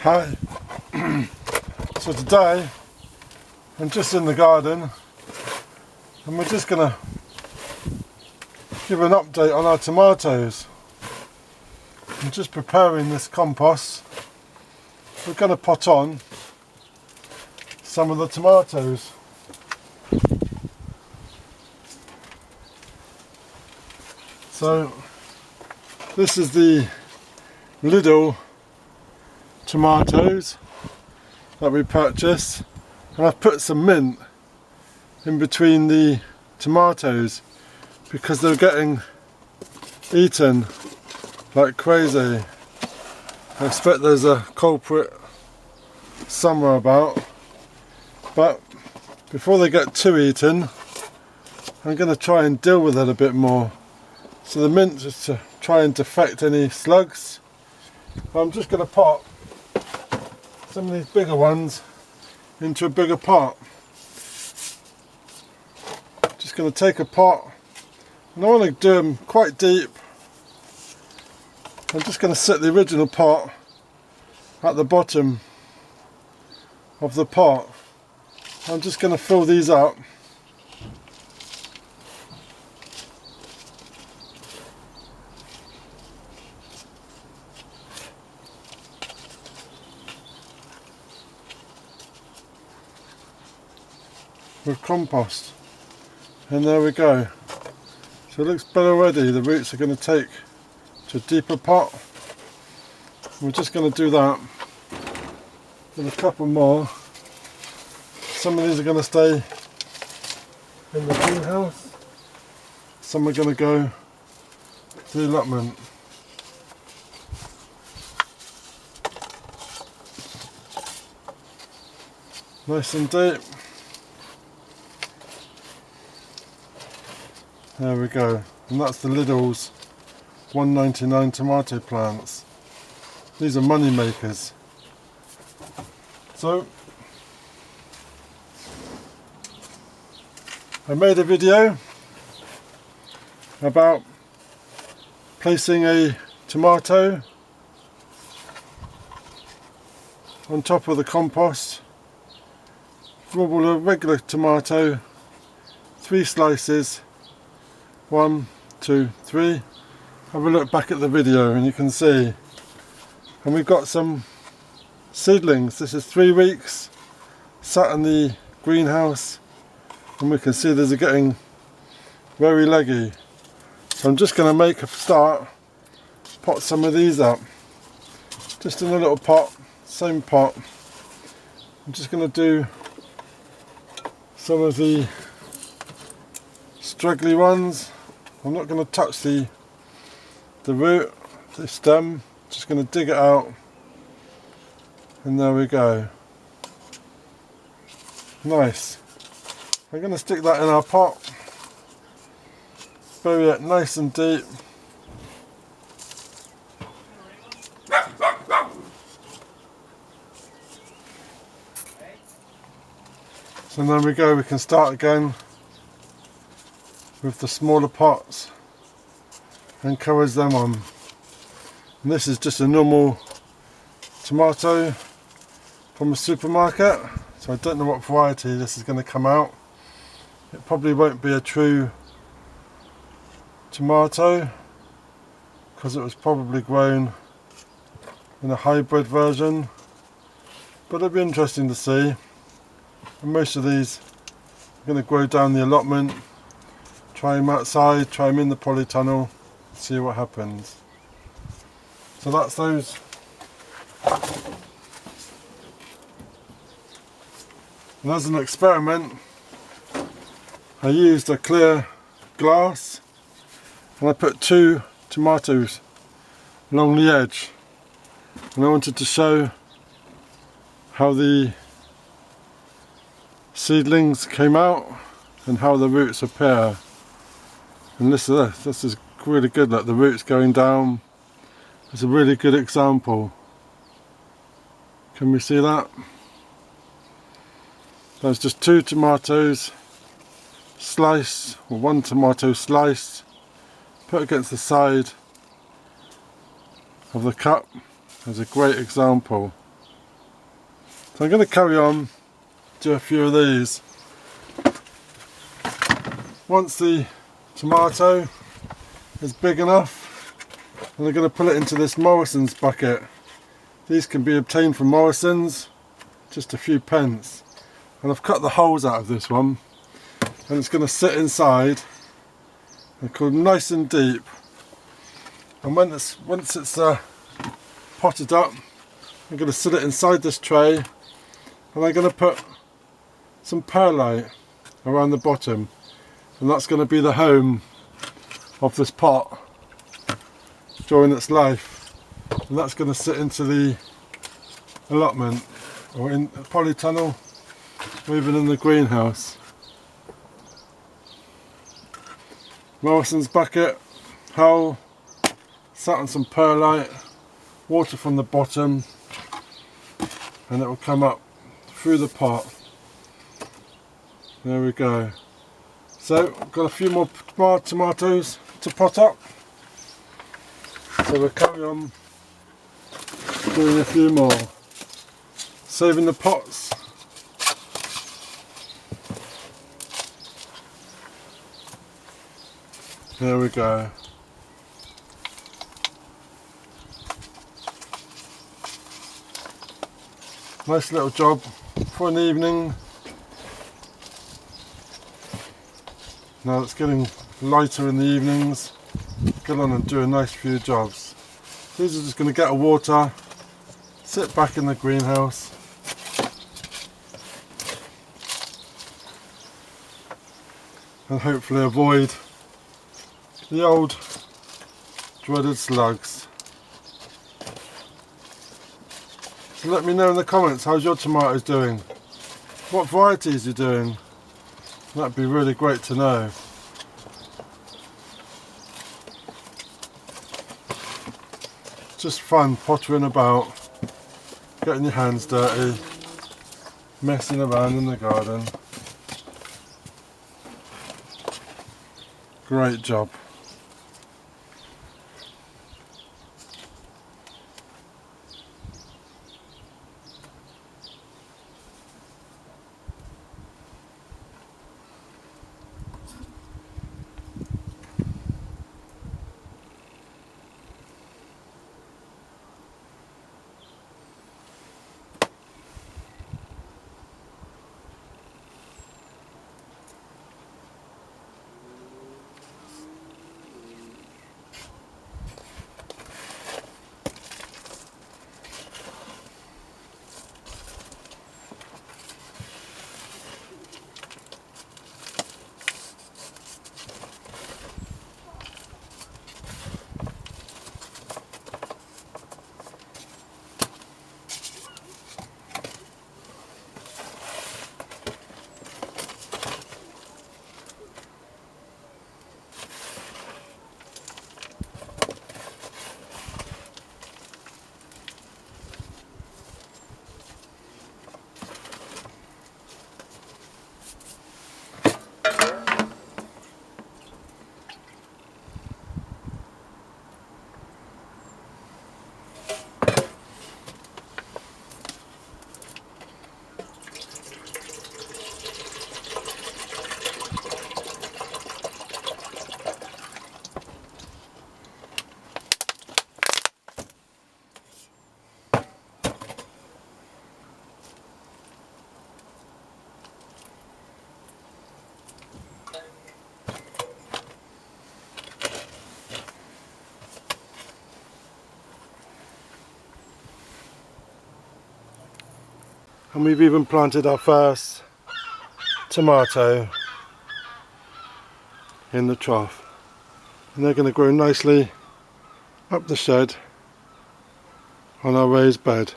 Hi. So today I'm just in the garden and we're just going to give an update on our tomatoes. I'm just preparing this compost. We're going to pot on some of the tomatoes. So this is the little tomatoes that we purchased, and I've put some mint in between the tomatoes because they're getting eaten like crazy. I expect there's a culprit somewhere about, but before they get too eaten I'm going to try and deal with it a bit more. So the mint is to try and defect any slugs. I'm just going to pop some of these bigger ones into a bigger pot. Just going to take a pot, and I want to do them quite deep. I'm just going to set the original pot at the bottom of the pot. I'm just going to fill these up. With compost, and there we go. So it looks better already. The roots are going to take to a deeper pot. We're just going to do that with a couple more. Some of these are going to stay in the greenhouse, some are going to go to the allotment. Nice and deep. There we go, and that's the Lidl's $1.99 tomato plants. These are money makers. So I made a video about placing a tomato on top of the compost. Roll a regular tomato, 3 slices. 1, 2, 3. Have a look back at the video and you can see. And we've got some seedlings. This is 3 weeks sat in the greenhouse, and we can see they're getting very leggy. So I'm just going to make a start, pot some of these up, just in a little pot, same pot. I'm just going to do some of the straggly ones. I'm not going to touch the root, the stem, just going to dig it out, and there we go. Nice. I'm going to stick that in our pot, bury it nice and deep. So there we go, we can start again with the smaller pots and encourage them on. And this is just a normal tomato from a supermarket, so I don't know what variety this is going to come out. It probably won't be a true tomato because it was probably grown in a hybrid version, but it'll be interesting to see. And most of these are going to grow down the allotment. Try them outside, try them in the polytunnel, see what happens. So that's those. And as an experiment, I used a clear glass and I put 2 tomatoes along the edge, and I wanted to show how the seedlings came out and how the roots appear. And this is really good, like the roots going down. It's a really good example. Can we see that? There's just 2 tomatoes sliced, or 1 tomato sliced, put against the side of the cup. There's a great example. So I'm going to carry on, do a few of these. Once the tomato is big enough, I'm going to put it into this Morrison's bucket. These can be obtained from Morrison's, just a few pence. And I've cut the holes out of this one, and it's going to sit inside and cool nice and deep. And once it's potted up, I'm going to sit it inside this tray, and I'm going to put some perlite around the bottom, and that's going to be the home of this pot during its life. And that's going to sit into the allotment, or in a polytunnel, or even in the greenhouse. Morrison's bucket, hole, sat on some perlite, water from the bottom, and it will come up through the pot. There we go. So I've got a few more tomatoes to pot up, so we'll carry on doing a few more, saving the pots. There we go. Nice little job for an evening. Now it's getting lighter in the evenings. Get on and do a nice few jobs. These are just going to get a water, sit back in the greenhouse. And hopefully avoid the old dreaded slugs. So let me know in the comments, how's your tomatoes doing? What varieties you're doing? That'd be really great to know. Just fun pottering about, getting your hands dirty, messing around in the garden. Great job. And we've even planted our first tomato in the trough, and they're going to grow nicely up the shed on our raised bed.